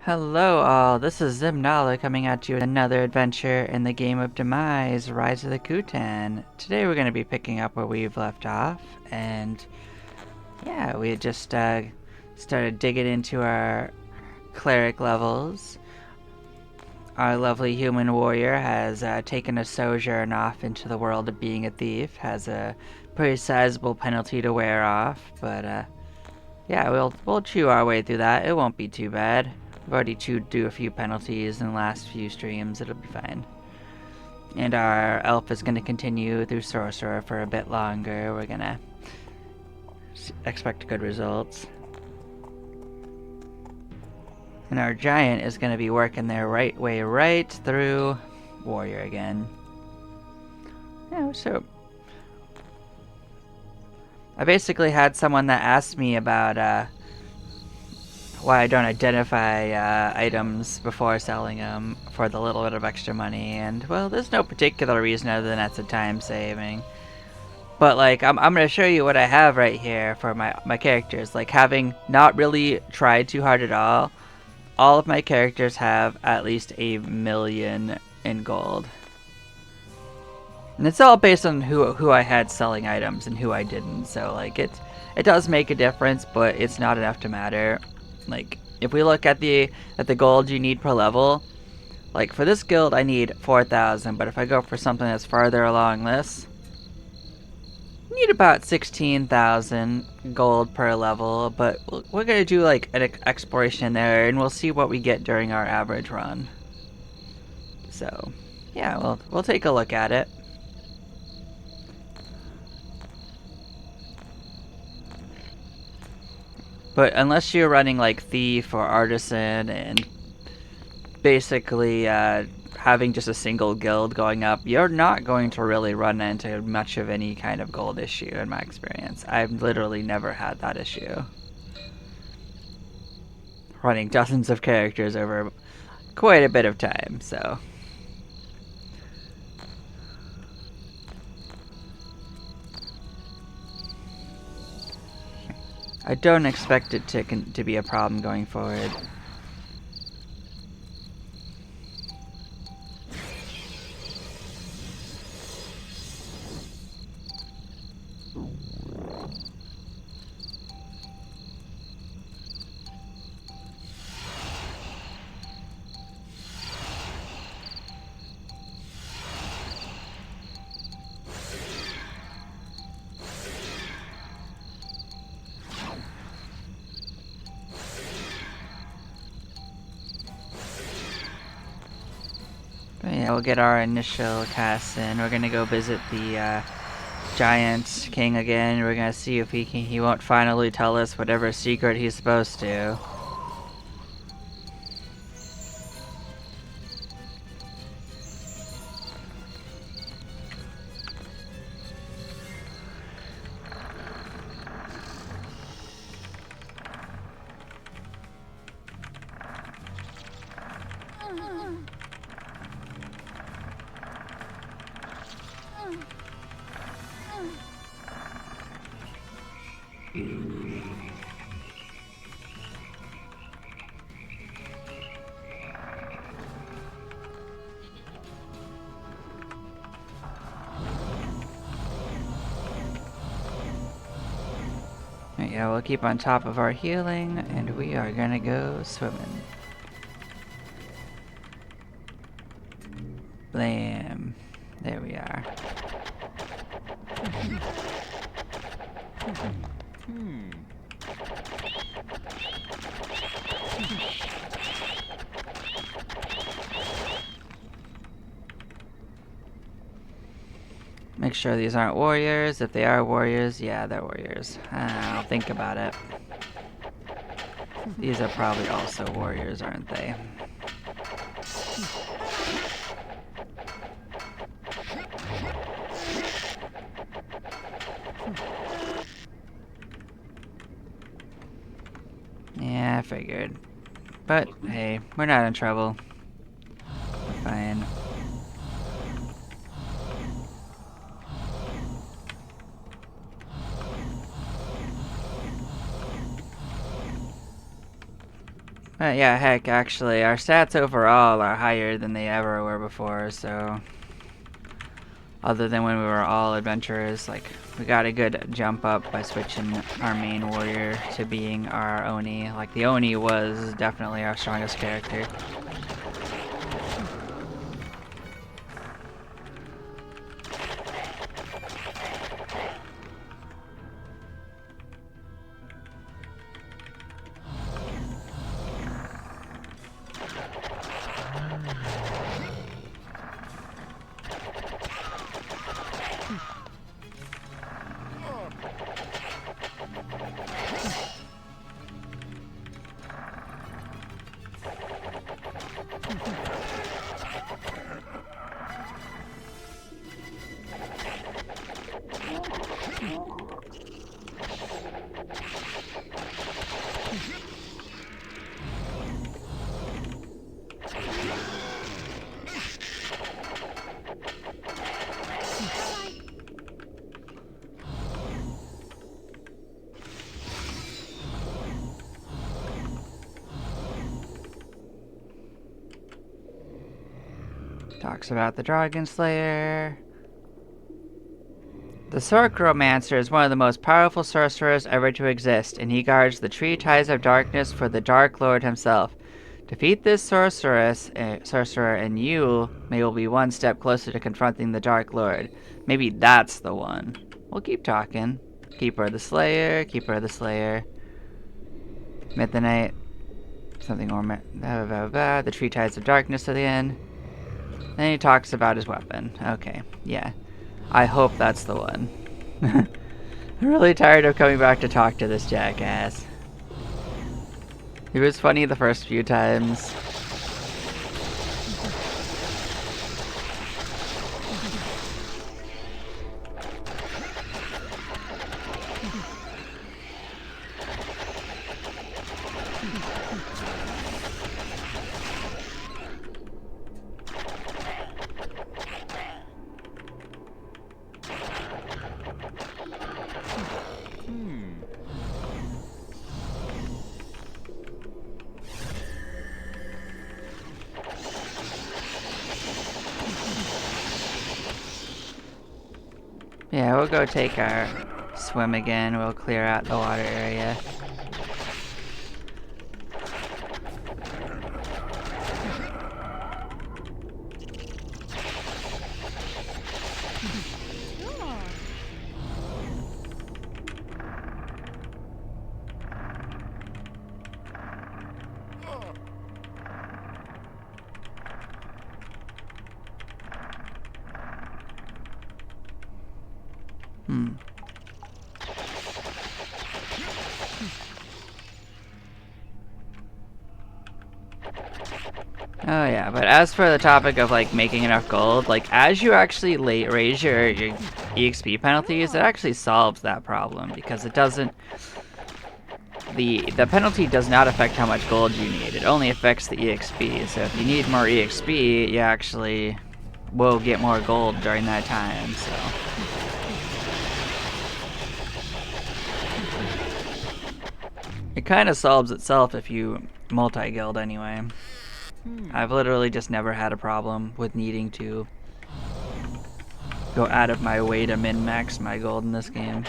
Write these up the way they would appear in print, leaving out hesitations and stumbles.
Hello all, this is Zimnala coming at you with another adventure in the game of Demise, Rise of the Kutan. Today we're going to be picking up where we've left off, and yeah, we had just started digging into our cleric levels. Our lovely human warrior has taken a sojourn off into the world of being a thief, has a pretty sizable penalty to wear off, but yeah, we'll chew our way through that. It won't be too bad. I've already chewed through a few penalties in the last few streams. It'll be fine. And our elf is going to continue through sorcerer for a bit longer. We're going to expect good results. And our giant is going to be working their way right through warrior again. Yeah, so I basically had someone that asked me about why I don't identify items before selling them for the little bit of extra money, and well, there's no particular reason other than that's a time saving. But like, I'm gonna show you what I have right here for my characters. Like, having not really tried too hard at all of my characters have at least 1,000,000 in gold. And it's all based on who I had selling items and who I didn't. So like, it does make a difference, but it's not enough to matter. Like, if we look at the gold you need per level, like for this guild I need 4,000, but if I go for something that's farther along this, I need about 16,000 gold per level. But we're gonna do like an exploration there, and we'll see what we get during our average run. So yeah, we'll take a look at it. But unless you're running like Thief or Artisan and basically having just a single guild going up, you're not going to really run into much of any kind of gold issue in my experience. I've literally never had that issue. Running dozens of characters over quite a bit of time, so. I don't expect it to be a problem going forward. But yeah, we'll get our initial cast in. We're gonna go visit the Giant King again. We're gonna see if he won't finally tell us whatever secret he's supposed to. Yeah, we'll keep on top of our healing, and we are gonna go swimming. Blam. There we are. Make sure these aren't warriors. If they are warriors, yeah, they're warriors. I'll think about it. These are probably also warriors, aren't they? Yeah, I figured. But, hey, we're not in trouble. We're fine. Yeah, heck, actually, our stats overall are higher than they ever were before, so... Other than when we were all adventurers, like, we got a good jump up by switching our main warrior to being our Oni. Like, the Oni was definitely our strongest character. Talks about the Dragon Slayer. The Sorceromancer is one of the most powerful sorcerers ever to exist, and he guards the Tree Ties of Darkness for the Dark Lord himself. Defeat this sorcerer, and you may will be one step closer to confronting the Dark Lord. Maybe that's the one. We'll keep talking. Keeper of the Slayer, Keeper of the Slayer. Midnight. Something more. The Tree Ties of Darkness at the end. Then he talks about his weapon. Okay, yeah. I hope that's the one. I'm really tired of coming back to talk to this jackass. He was funny the first few times. Yeah, we'll go take our swim again. We'll clear out the water area. Oh yeah, but as for the topic of like making enough gold, like as you actually raise your EXP penalties, it actually solves that problem because it doesn't. The penalty does not affect how much gold you need. It only affects the EXP. So if you need more EXP, you actually will get more gold during that time. So. It kind of solves itself if you multi-guild anyway. I've literally just never had a problem with needing to go out of my way to min-max my gold in this game.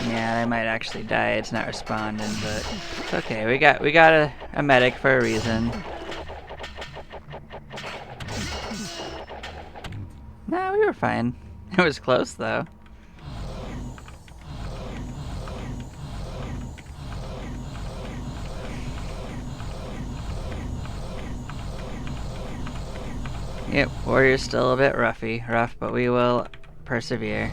Yeah, I might actually die. It's not responding, but it's okay. We got a medic for a reason. Nah, we were fine. It was close though. Yep, Warrior's still a bit rough, but we will persevere.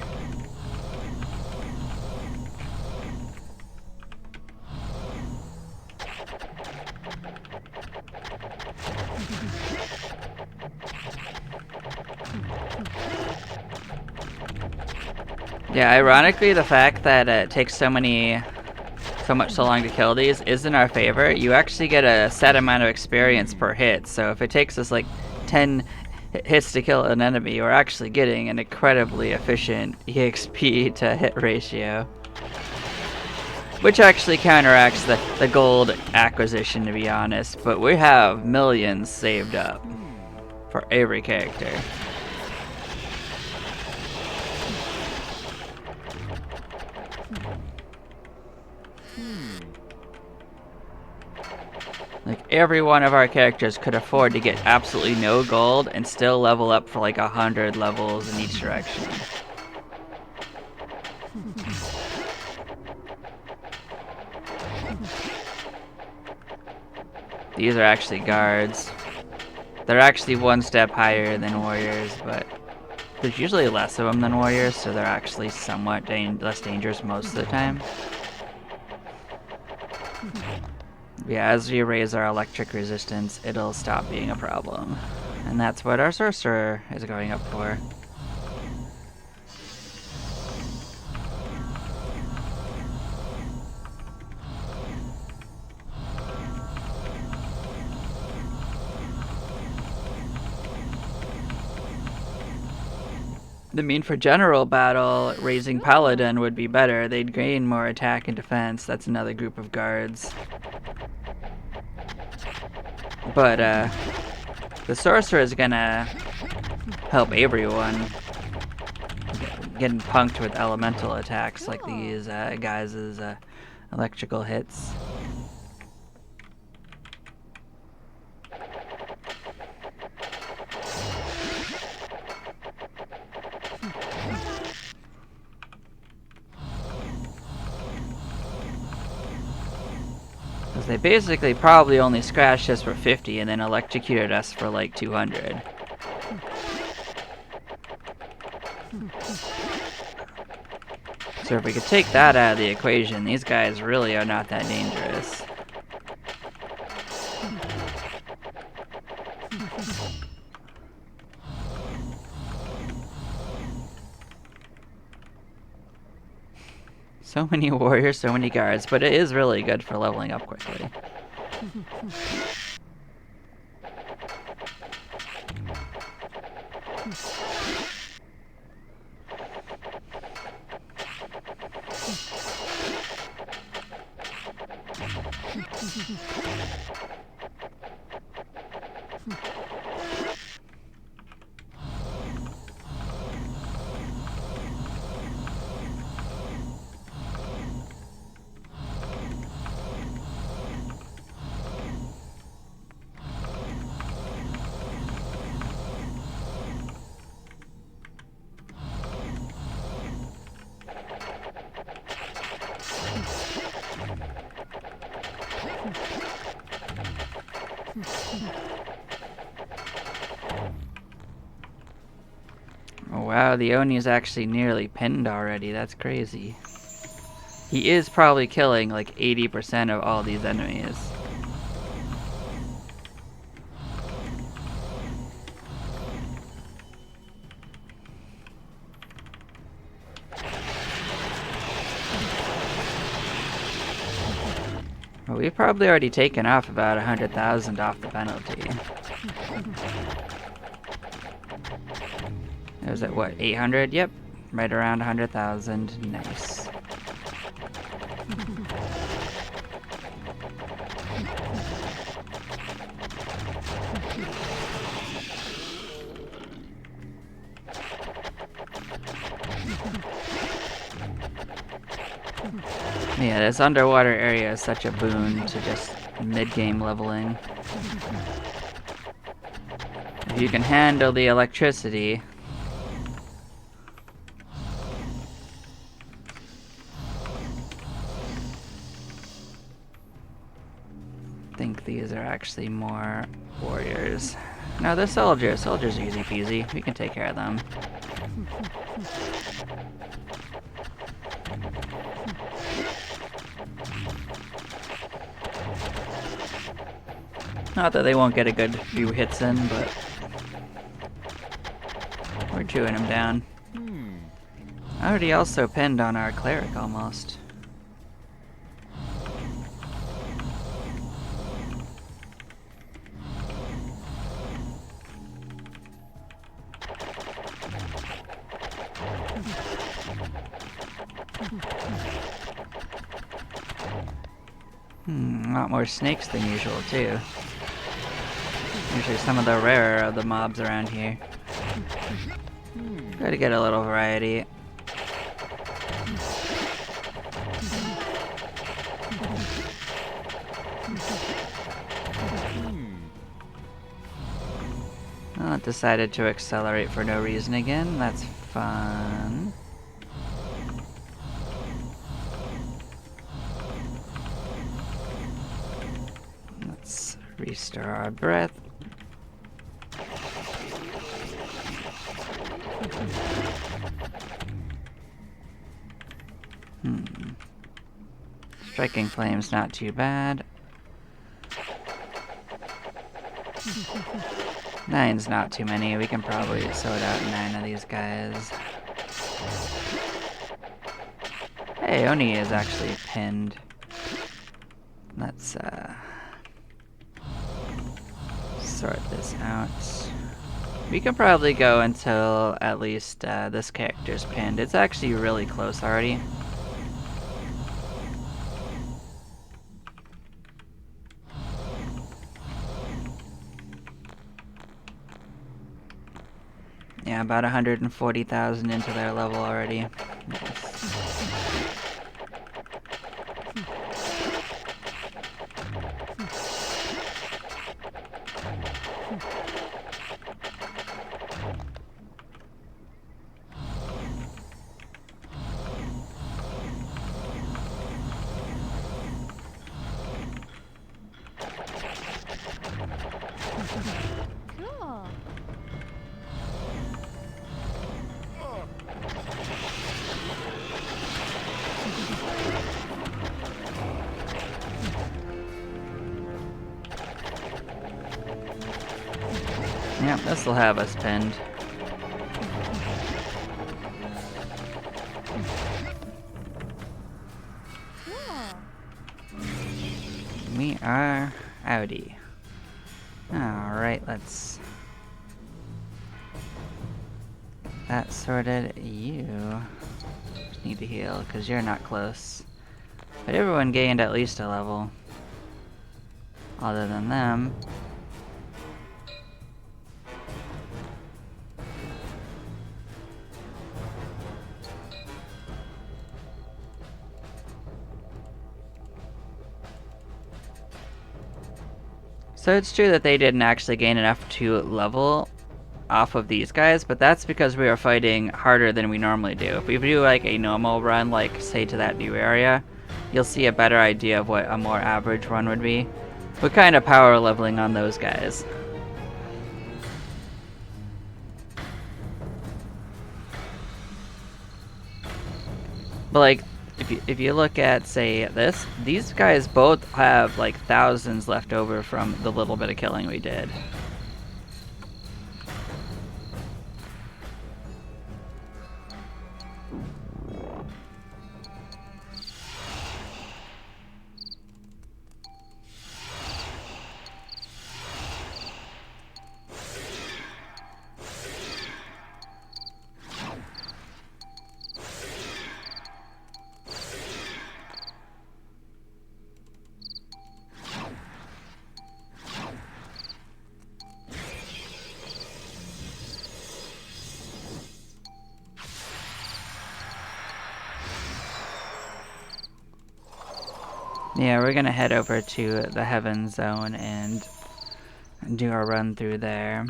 Yeah, ironically, the fact that it takes so so long to kill these is in our favor. You actually get a set amount of experience per hit, so if it takes us like 10 hits to kill an enemy, we're actually getting an incredibly efficient EXP to hit ratio. Which actually counteracts the gold acquisition, to be honest, but we have millions saved up for every character. Like, every one of our characters could afford to get absolutely no gold and still level up for like 100 levels in each direction. These are actually guards. They're actually one step higher than warriors, but there's usually less of them than warriors, so they're actually somewhat less dangerous most of the time. Yeah, as we raise our electric resistance, it'll stop being a problem. And that's what our sorcerer is going up for. I mean, for general battle, raising Paladin would be better. They'd gain more attack and defense. That's another group of guards. But, the Sorcerer is gonna help everyone. Getting punked with elemental attacks like these guys' electrical hits. Because they basically probably only scratched us for 50 and then electrocuted us for like 200. So if we could take that out of the equation, these guys really are not that dangerous. So many warriors, so many guards, but it is really good for leveling up quickly. Oh wow, the Oni is actually nearly pinned already. That's crazy. He is probably killing like 80% of all these enemies. Well, we've probably already taken off about 100,000 off the penalty. It was at what, 800? Yep, right around 100,000. Nice. Yeah, this underwater area is such a boon to just mid-game leveling. If you can handle the electricity, I think these are actually more warriors. No, they're soldiers. Soldiers are easy peasy. We can take care of them. Not that they won't get a good few hits in, but we're chewing them down. I already also pinned on our cleric almost. A lot more snakes than usual, too. Usually some of the rarer of the mobs around here. Try to get a little variety. Well, it decided to accelerate for no reason again. That's fun. Let's restore our breath. Striking Flame's not too bad. 9's not too many. We can probably sort out 9 of these guys. Hey, Oni is actually pinned. Let's sort this out. We can probably go until at least this character's pinned. It's actually really close already. Yeah, about 140,000 into their level already. Yep, this will have us pinned. We are outie. Alright, let's get that sorted. You just need to heal because you're not close. But everyone gained at least a level. Other than them. So it's true that they didn't actually gain enough to level off of these guys, but that's because we are fighting harder than we normally do. If we do like a normal run, like say to that new area, you'll see a better idea of what a more average run would be. We're kind of power leveling on those guys. But like, if you look at, say, this, these guys both have like thousands left over from the little bit of killing we did. Yeah, we're gonna head over to the Heaven Zone and do a run through there.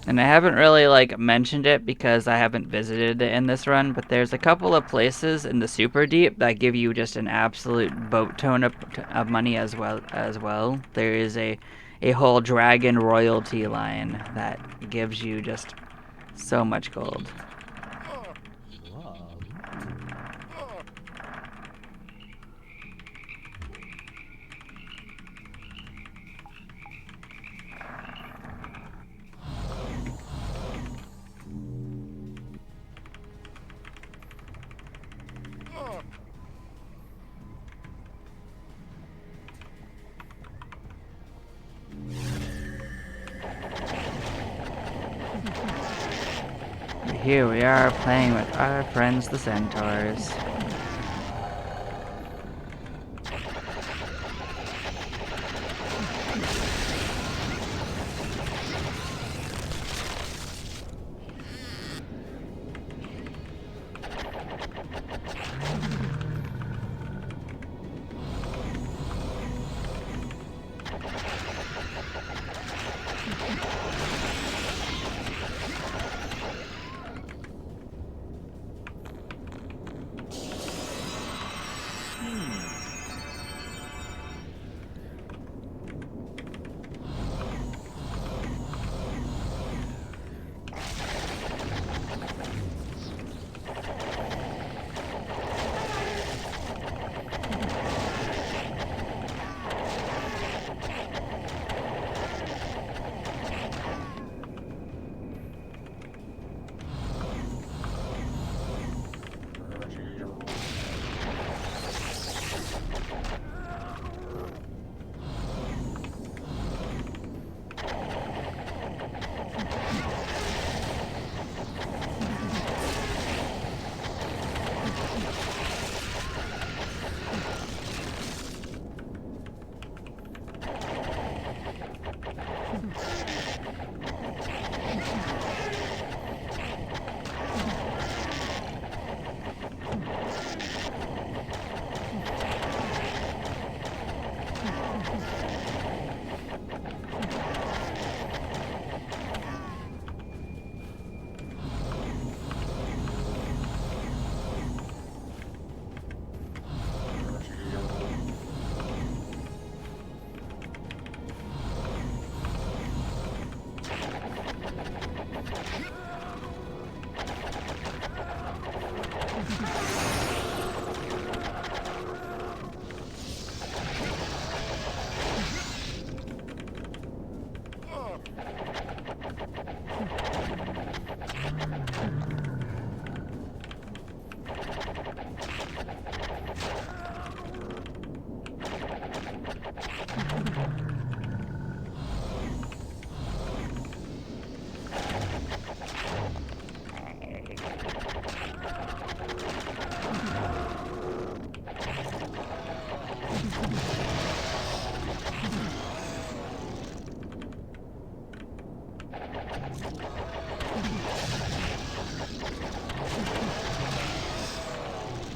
And I haven't really like mentioned it because I haven't visited it in this run, but there's a couple of places in the super deep that give you just an absolute boat ton of money as well. There is a whole dragon royalty line that gives you just so much gold. here we are playing with our friends the centaurs.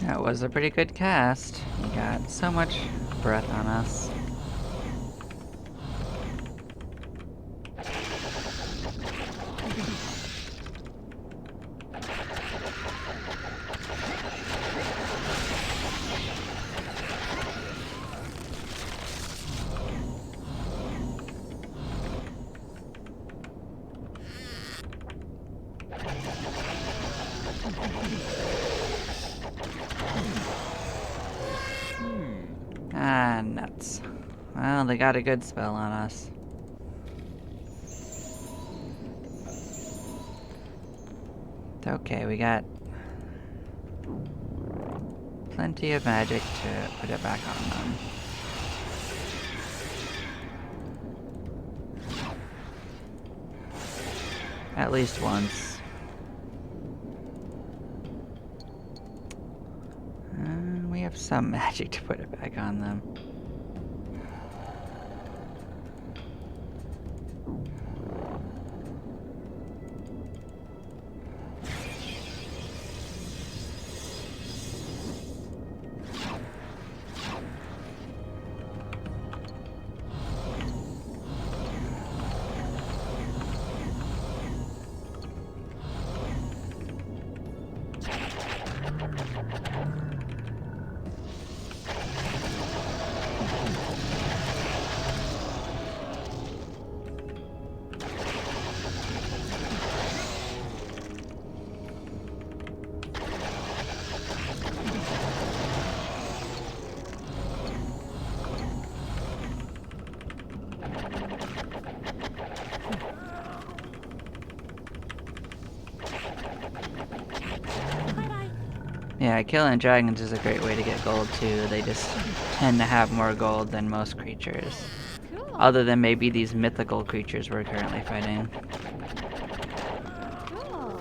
That was a pretty good cast. You got so much breath on us. Ah, nuts. Well, they got a good spell on us. It's okay, we got plenty of magic to put it back on them. At least once. We have some magic to put it back on them. Yeah, killing dragons is a great way to get gold too. They just tend to have more gold than most creatures. Cool. Other than maybe these mythical creatures we're currently fighting. Cool.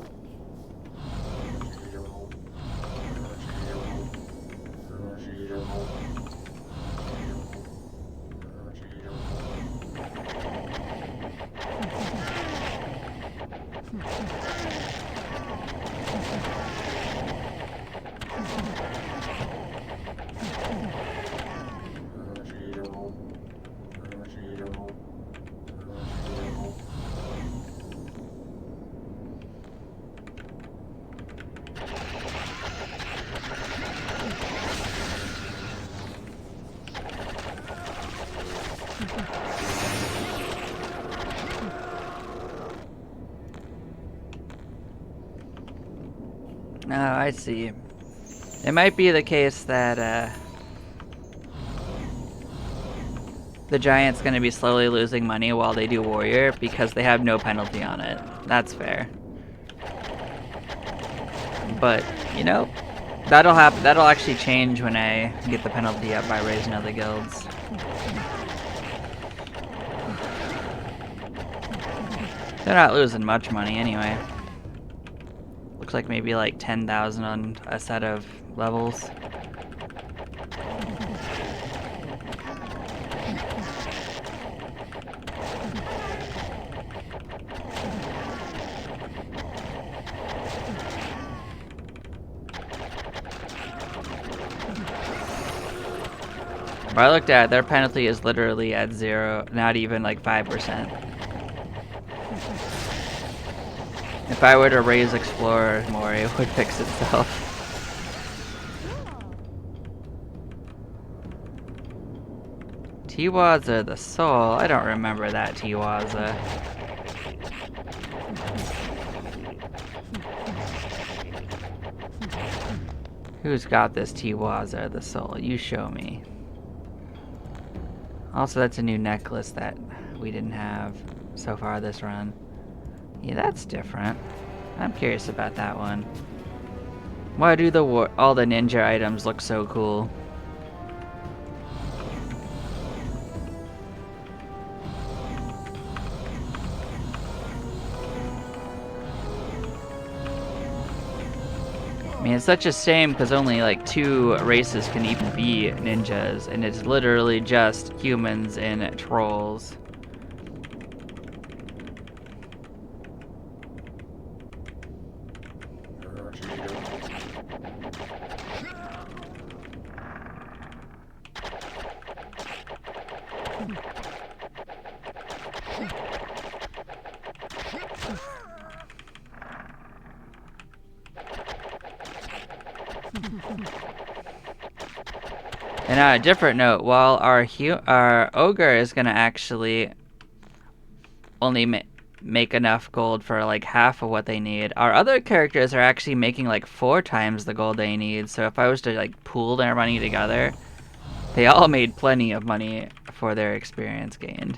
No, I see. It might be the case that the giant's going to be slowly losing money while they do warrior because they have no penalty on it. That's fair. But, you know, that'll happen. That'll actually change when I get the penalty up by raising other guilds. They're not losing much money anyway. Looks like maybe like 10,000 on a set of levels. But I looked at it, their penalty is literally at 0, not even like 5%. If I were to raise Explorer more, it would fix itself. Tiwaza the Soul? I don't remember that Tiwaza. Who's got this Tiwaza the Soul? You show me. Also, that's a new necklace that we didn't have so far this run. Yeah, that's different. I'm curious about that one. Why do all the ninja items look so cool? I mean, it's such a shame because only like 2 races can even be ninjas, and it's literally just humans and trolls. And on a different note, while our ogre is gonna actually only make enough gold for like half of what they need, our other characters are actually making like 4 times the gold they need. So if I was to like pool their money together, they all made plenty of money for their experience gained.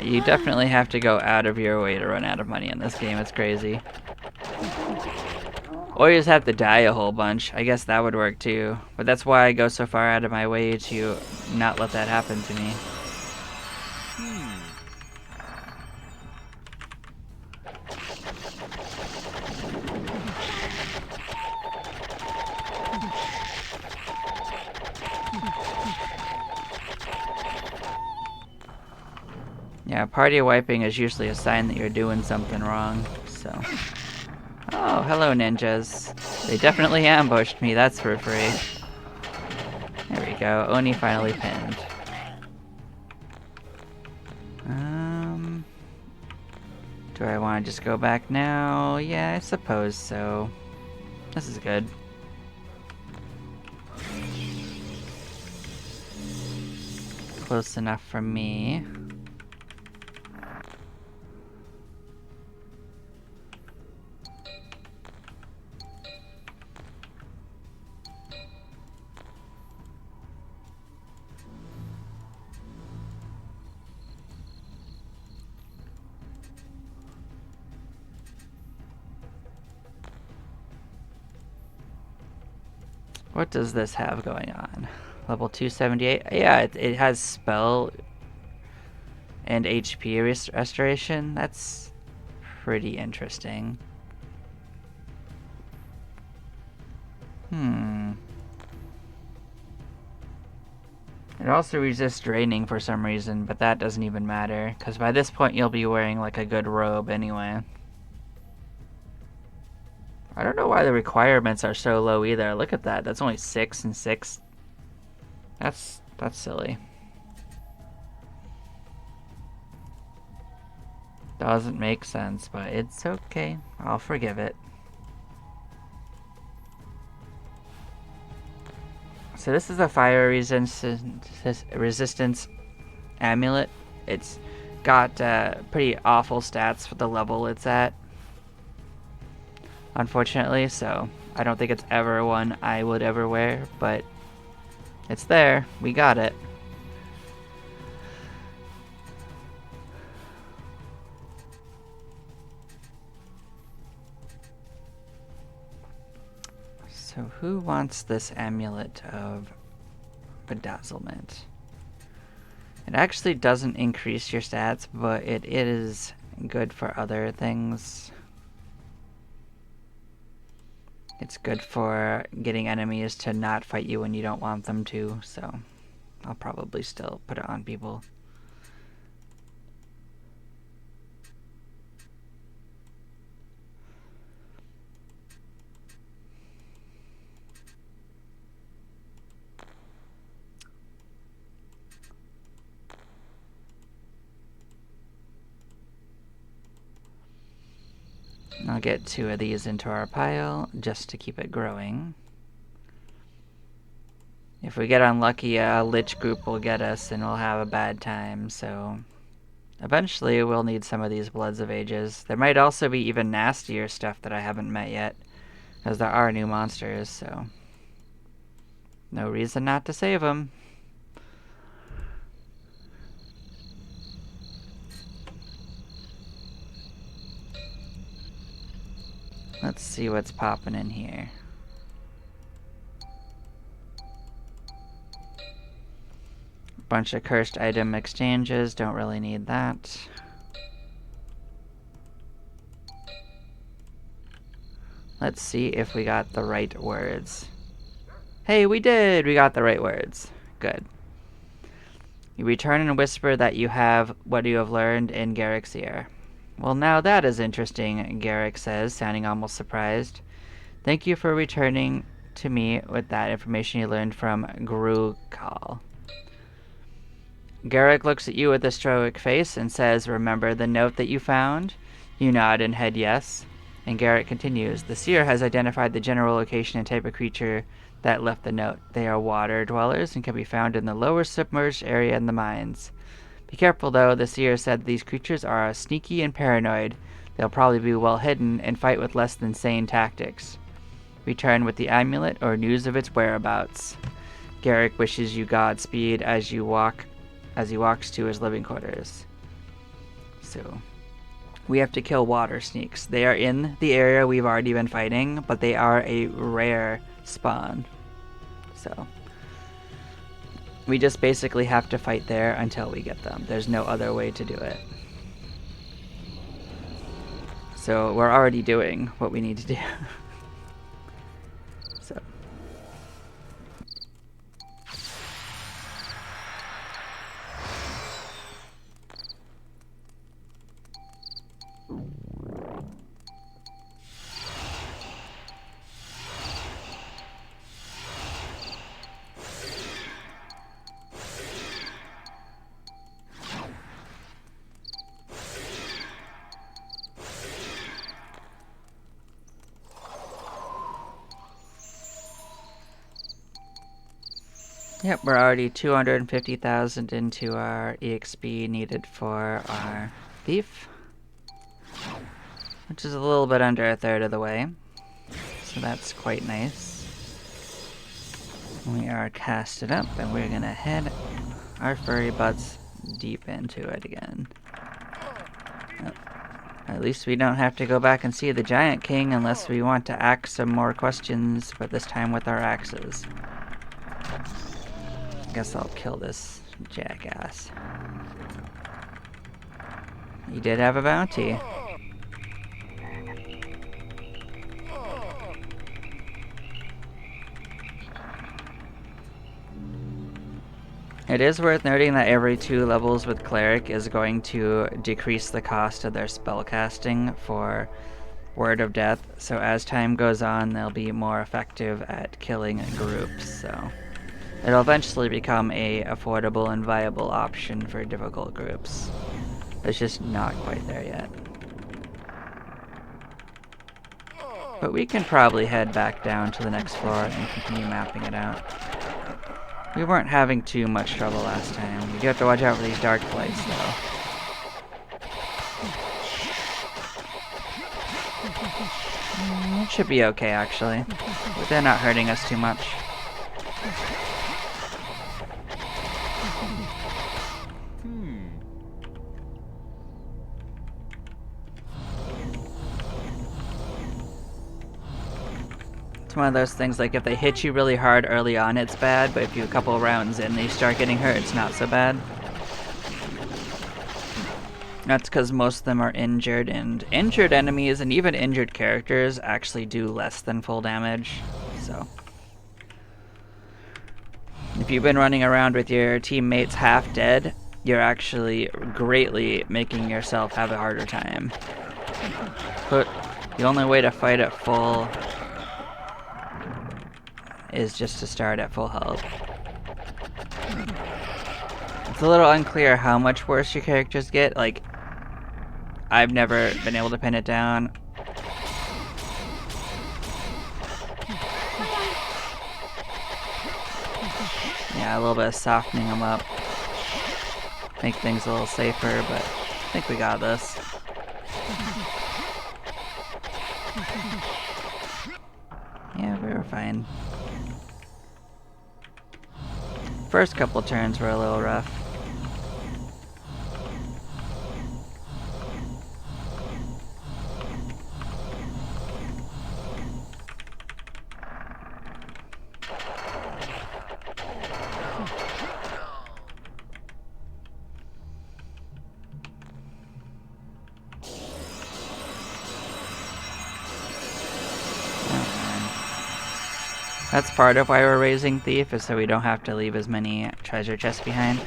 You definitely have to go out of your way to run out of money in this game. It's crazy. Or you just have to die a whole bunch. I guess that would work too. But that's why I go so far out of my way to not let that happen to me. Yeah, party wiping is usually a sign that you're doing something wrong, so... Oh, hello ninjas. They definitely ambushed me, that's for free. There we go, Oni finally pinned. Do I want to just go back now? Yeah, I suppose so. This is good. Close enough for me. What does this have going on? Level 278? Yeah, it has spell and HP restoration. That's pretty interesting. It also resists draining for some reason, but that doesn't even matter, because by this point you'll be wearing like a good robe anyway. I don't know why the requirements are so low either. Look at that. That's only 6 and 6. That's silly. Doesn't make sense, but it's okay. I'll forgive it. So this is a fire resistance amulet. It's got pretty awful stats for the level it's at, unfortunately, so I don't think it's ever one I would ever wear, but it's there. We got it. So who wants this amulet of bedazzlement? It actually doesn't increase your stats, but it is good for other things. It's good for getting enemies to not fight you when you don't want them to, so I'll probably still put it on people. I'll get 2 of these into our pile just to keep it growing. If we get unlucky, a lich group will get us and we'll have a bad time, so eventually we'll need some of these Bloods of Ages. There might also be even nastier stuff that I haven't met yet, because there are new monsters, so no reason not to save them. Let's see what's popping in here. Bunch of cursed item exchanges, don't really need that. Let's see if we got the right words. Hey, we did! We got the right words. Good. You return and whisper that you have what you have learned in Garrick's ear. Well, now that is interesting, Garrick says, sounding almost surprised. Thank you for returning to me with that information you learned from Grukal. Garrick looks at you with a stoic face and says, remember the note that you found? You nod and head yes. And Garrick continues, the seer has identified the general location and type of creature that left the note. They are water dwellers and can be found in the lower submerged area in the mines. Be careful though, the seer said these creatures are sneaky and paranoid. They'll probably be well hidden and fight with less than sane tactics. Return with the amulet or news of its whereabouts. Garrick wishes you Godspeed as he walks to his living quarters. So, we have to kill water sneaks. They are in the area we've already been fighting, but they are a rare spawn. So, we just basically have to fight there until we get them. There's no other way to do it. So, we're already doing what we need to do. So. Yep, we're already 250,000 into our EXP needed for our thief, which is a little bit under a third of the way, so that's quite nice. We are casted up, and we're gonna head our furry butts deep into it again. At least we don't have to go back and see the Giant King unless we want to ask some more questions, but this time with our axes. Guess I'll kill this jackass. He did have a bounty. It is worth noting that every 2 levels with Cleric is going to decrease the cost of their spellcasting for Word of Death, so as time goes on they'll be more effective at killing groups, so it'll eventually become a affordable and viable option for difficult groups. It's just not quite there yet. But we can probably head back down to the next floor and continue mapping it out. We weren't having too much trouble last time. You do have to watch out for these dark flights, though. It should be okay, actually. But they're not hurting us too much. It's one of those things, like, if they hit you really hard early on, it's bad, but if you a couple rounds in, they start getting hurt, it's not so bad. That's because most of them are injured, and injured enemies and even injured characters actually do less than full damage, so. If you've been running around with your teammates half dead, you're actually greatly making yourself have a harder time. But the only way to fight at full is just to start at full health. It's a little unclear how much worse your characters get. Like, I've never been able to pin it down. Yeah, a little bit of softening them up. Make things a little safer, but I think we got this. Yeah, we were fine. First couple turns were a little rough. That's part of why we're raising Thief, is so we don't have to leave as many treasure chests behind.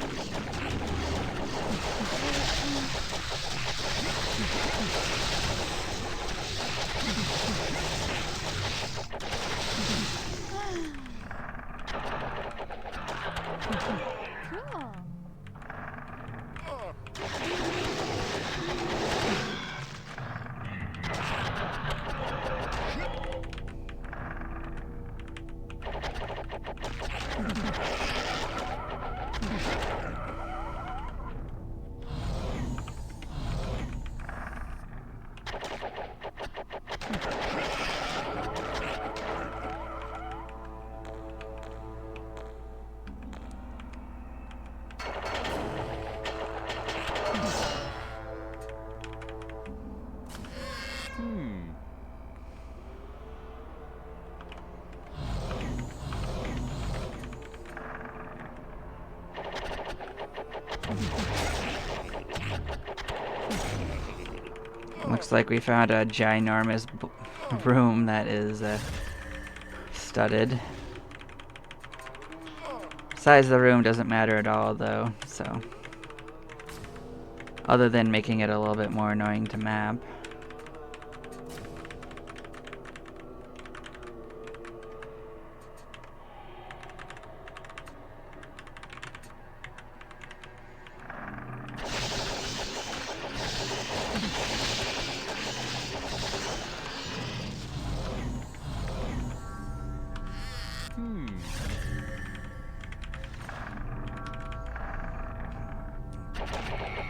Looks like we found a ginormous room that is studded. Size of the room doesn't matter at all, though, so. Other than making it a little bit more annoying to map.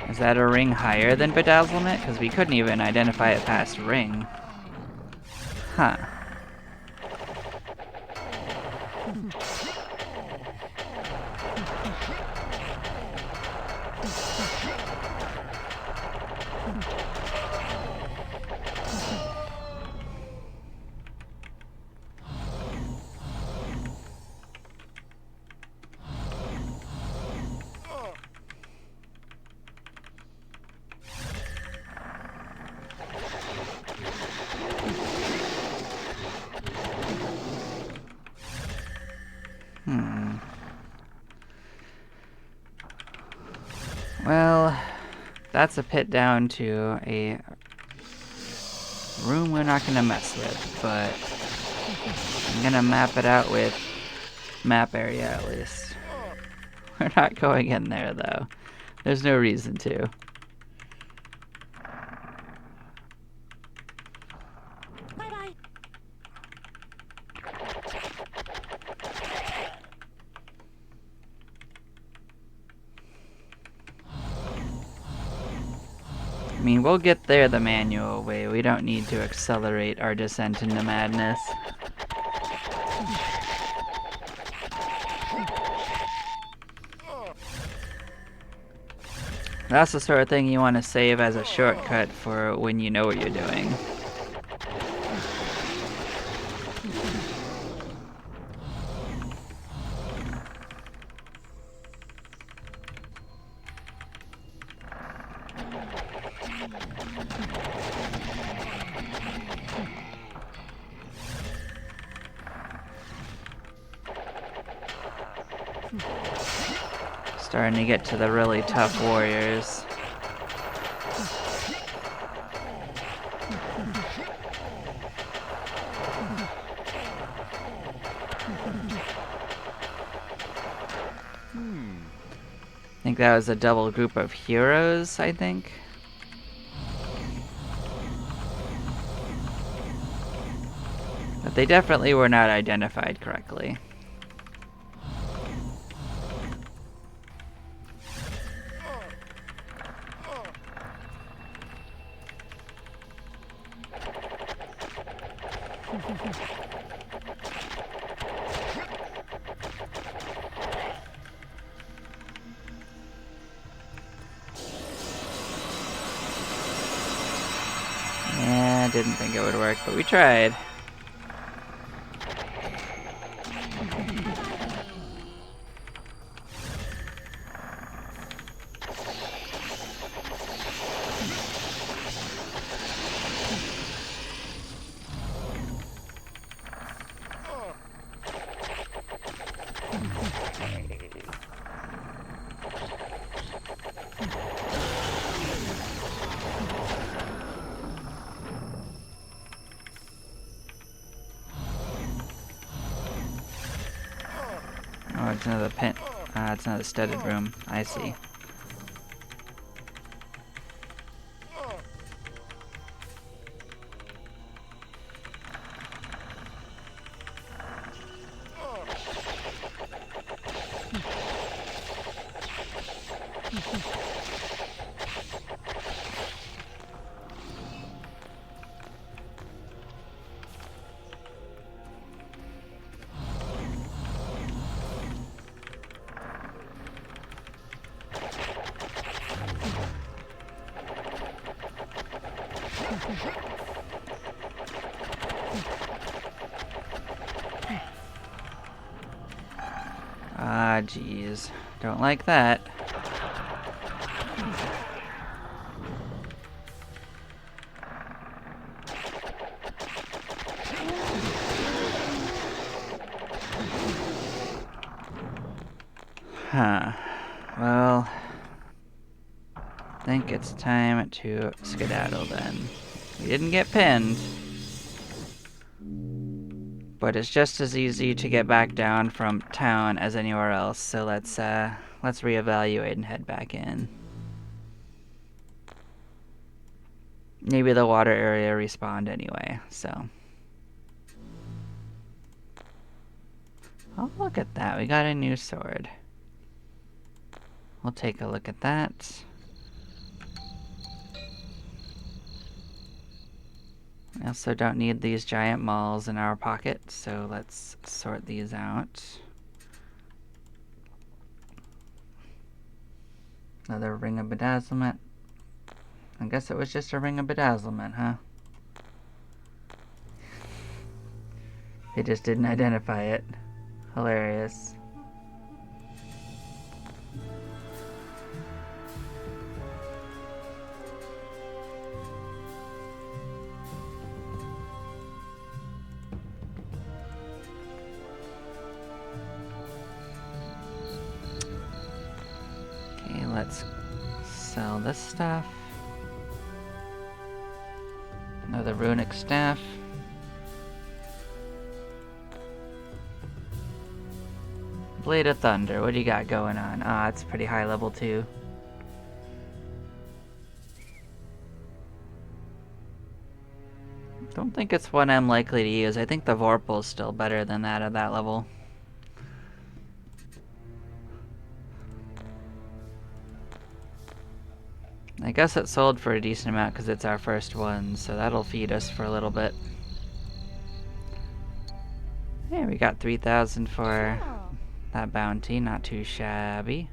Is that a ring higher than bedazzlement? Because we couldn't even identify it past ring. Huh. Well, that's a pit down to a room we're not going to mess with, but I'm going to map it out with map area at least. We're not going in there, though. There's no reason to. mean, we'll get there the manual way. We don't need to accelerate our descent into madness. That's the sort of thing you want to save as a shortcut for when you know what you're doing. Starting to get to the really tough warriors. I think that was a double group of heroes, I think. But they definitely were not identified correctly. Yeah, didn't think it would work, but we tried. Oh, it's another pin. It's another studded room. I see. Ah, jeez. Don't like that. Huh. Well, I think it's time to skedaddle then. We didn't get pinned. But it's just as easy to get back down from town as anywhere else, so let's reevaluate and head back in. Maybe the water area respawned anyway, so. Oh, look at that, we got a new sword. We'll take a look at that. We also don't need these giant malls in our pocket, so let's sort these out. Another ring of bedazzlement. I guess it was just a ring of bedazzlement, huh? They just didn't identify it. Hilarious. Okay, let's sell this stuff. Another runic staff. Blade of Thunder, what do you got going on? Ah, it's pretty high level too. Don't think it's one I'm likely to use. I think the Vorpal's still better than that at that level. I guess it sold for a decent amount because it's our first one, so that'll feed us for a little bit. Yeah, we got 3,000 for that bounty, not too shabby.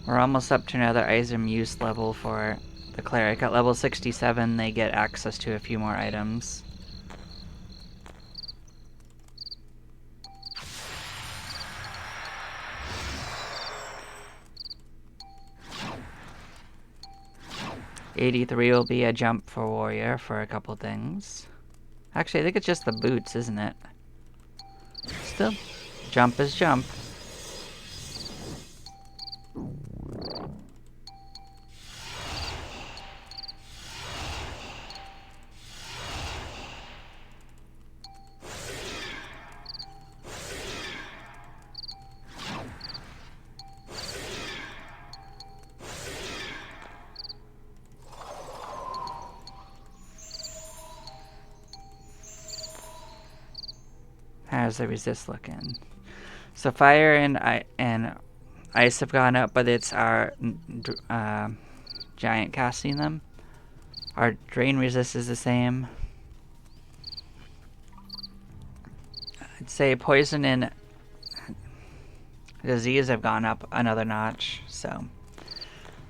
We're almost up to another item use level for the cleric. At level 67, they get access to a few more items. $83 will be a jump for warrior for a couple things. Actually, I think it's just the boots, isn't it? Still, jump is jump. How's the resist looking? So fire and ice have gone up, but it's our giant casting them. Our drain resist is the same. I'd say poison and disease have gone up another notch, so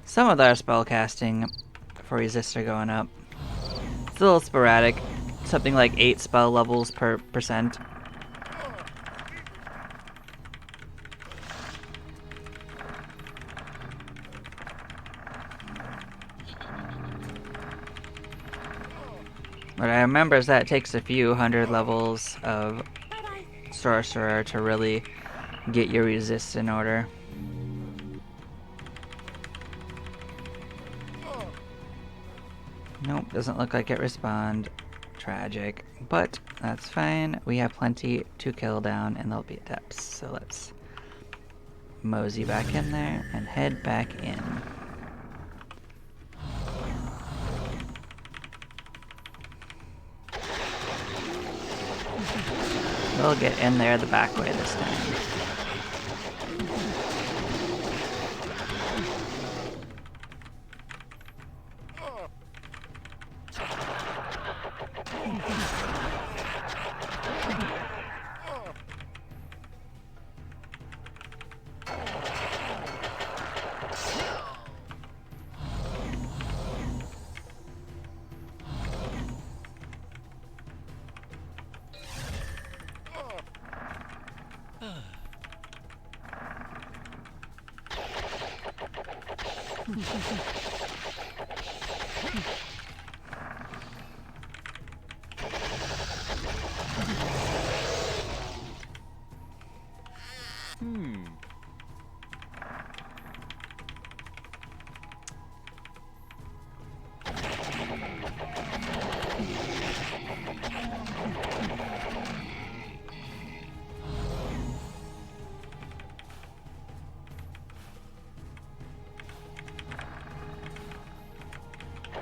some of our spell casting for resist are going up. It's a little sporadic, something like 8 spell levels per percent. What I remember is that it takes a few hundred levels of sorcerer to really get your resist in order. Nope, doesn't look like it respawned. Tragic, but that's fine. We have plenty to kill down and they'll be at depths. So let's mosey back in there and head back in. We'll get in there the back way this time.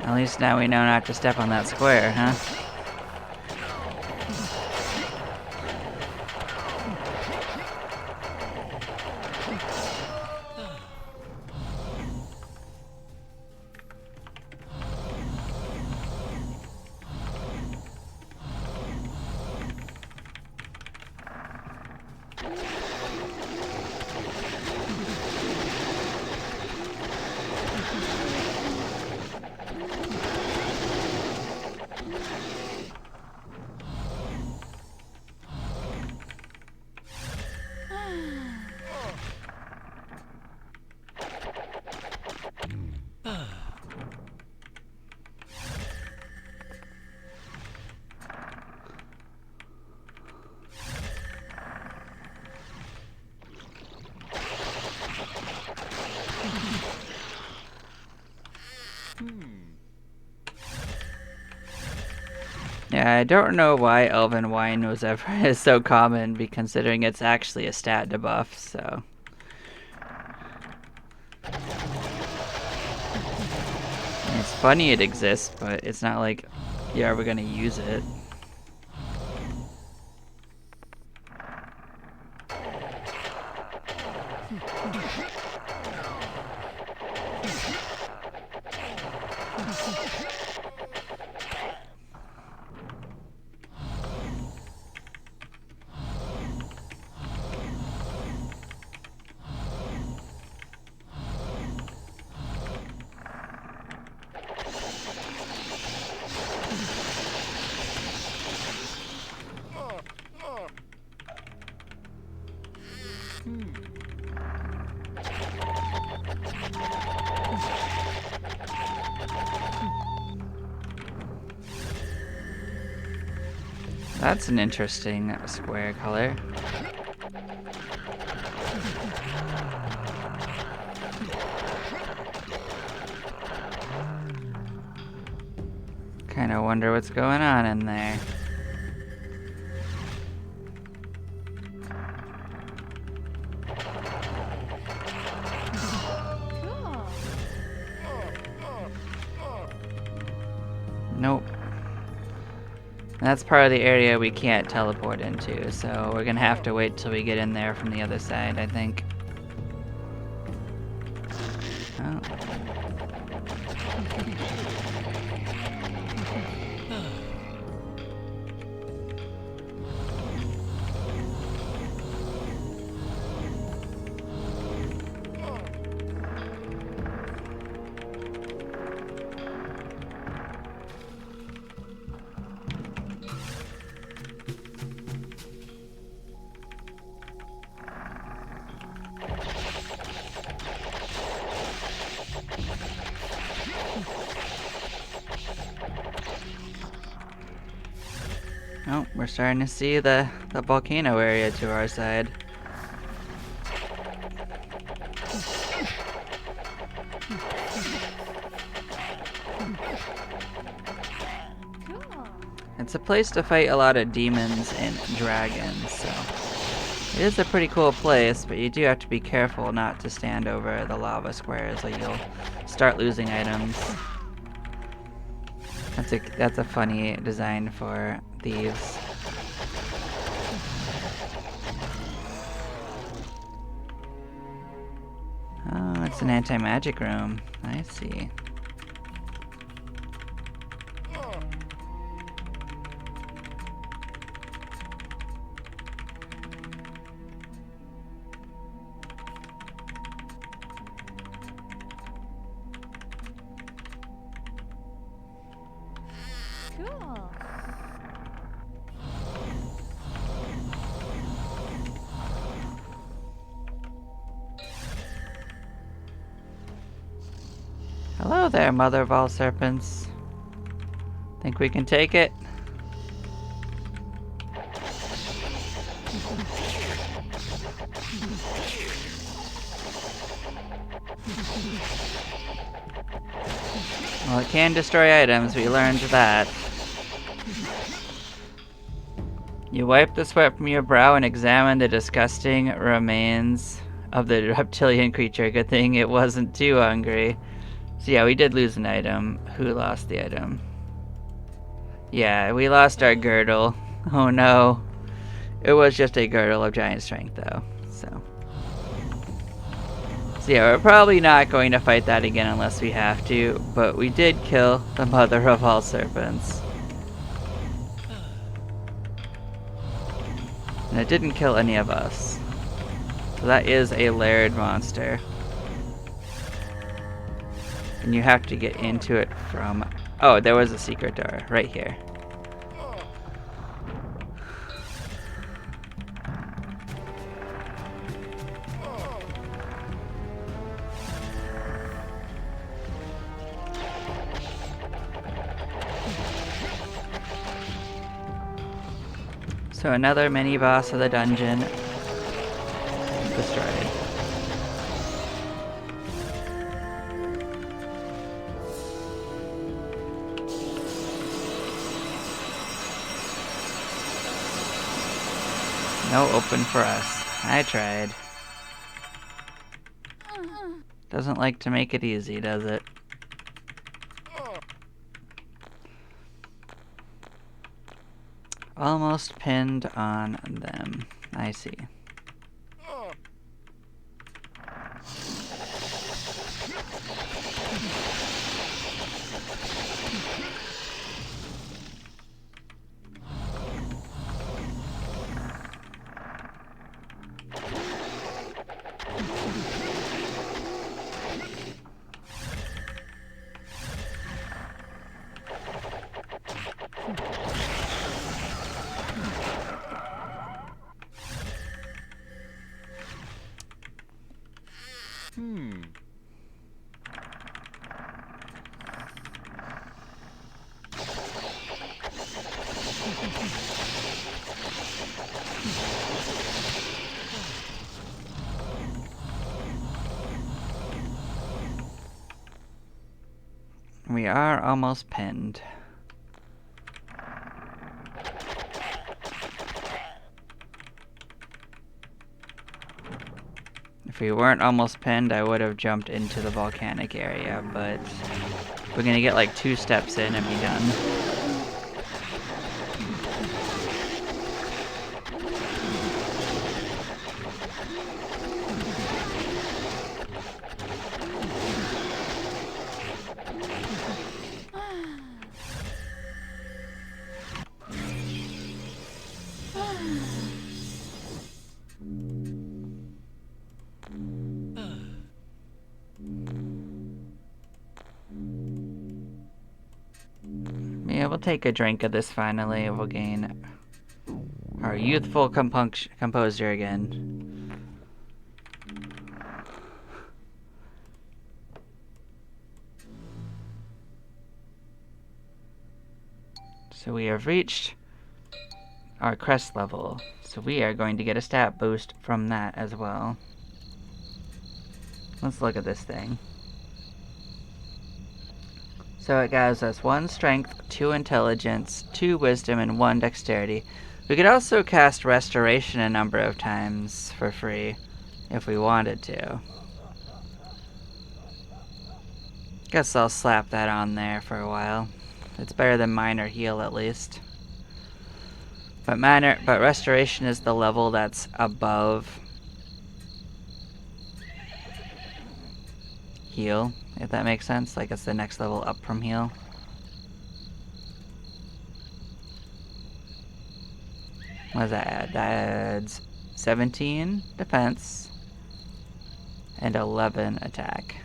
At least now we know not to step on that square, huh? Yeah, I don't know why Elven Wine was ever is so common, considering it's actually a stat debuff, so. It's funny it exists, but it's not like you're ever gonna use it. That's an interesting square color. Kinda wonder what's going on in there. Nope. That's part of the area we can't teleport into, so we're gonna have to wait till we get in there from the other side, I think. Oh. Oh, we're starting to see the volcano area to our side. It's a place to fight a lot of demons and dragons, so it is a pretty cool place, but you do have to be careful not to stand over the lava squares or you'll start losing items. That's a funny design for thieves. Oh, it's an anti-magic room. I see. Cool. Hello there, mother of all serpents. Think we can take it? Well, it can destroy items, we learned that. You wipe the sweat from your brow and examine the disgusting remains of the reptilian creature. Good thing it wasn't too hungry. So yeah, we did lose an item. Who lost the item? Yeah, we lost our girdle. Oh no. It was just a girdle of giant strength though, so yeah, we're probably not going to fight that again unless we have to, but we did kill the mother of all serpents. And it didn't kill any of us. So that is a layered monster. And you have to get into it from... Oh, there was a secret door right here. So another mini boss of the dungeon destroyed. No open for us. I tried. Doesn't like to make it easy, does it? Almost pinned on them. I see. We are almost pinned. If we weren't almost pinned, I would have jumped into the volcanic area, but we're gonna get like 2 steps in and be done. Yeah, we'll take a drink of this finally. We'll gain our youthful composure again. So we have reached our crest level. So we are going to get a stat boost from that as well. Let's look at this thing. So it gives us 1 strength, 2 intelligence, 2 wisdom, and 1 dexterity. We could also cast restoration a number of times for free if we wanted to. Guess I'll slap that on there for a while. It's better than minor heal at least. But restoration is the level that's above heal, if that makes sense. Like it's the next level up from heal. What does that add? That adds 17 defense and 11 attack,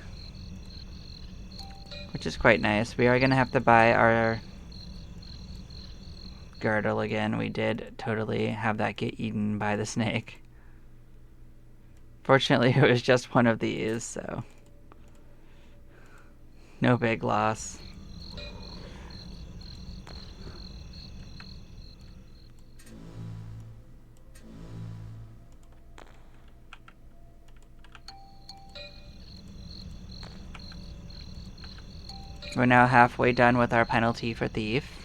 which is quite nice. We are going to have to buy our girdle again. We did totally have that get eaten by the snake. Fortunately, it was just one of these, so no big loss. We're now halfway done with our penalty for thief.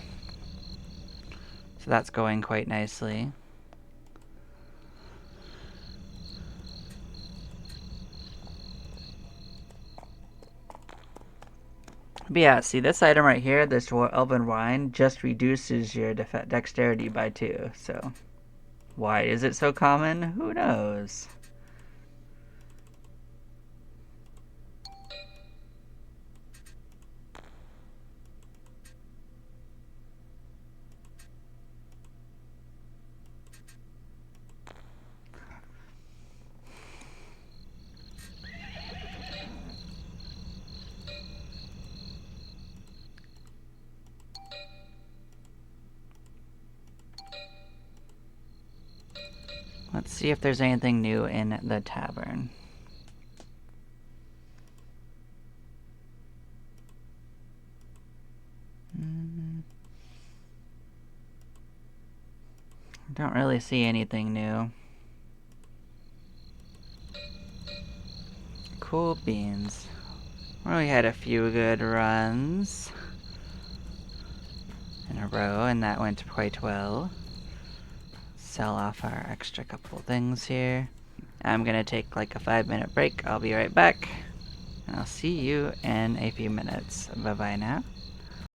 So that's going quite nicely. But yeah, see this item right here, this Elven Wine, just reduces your dexterity by 2. So why is it so common? Who knows? Let's see if there's anything new in the tavern. Don't really see anything new. Cool beans. Well, we had a few good runs in a row, and that went quite well. Sell off our extra couple things here. I'm gonna take like a 5-minute break. I'll be right back. And I'll see you in a few minutes. Bye-bye now.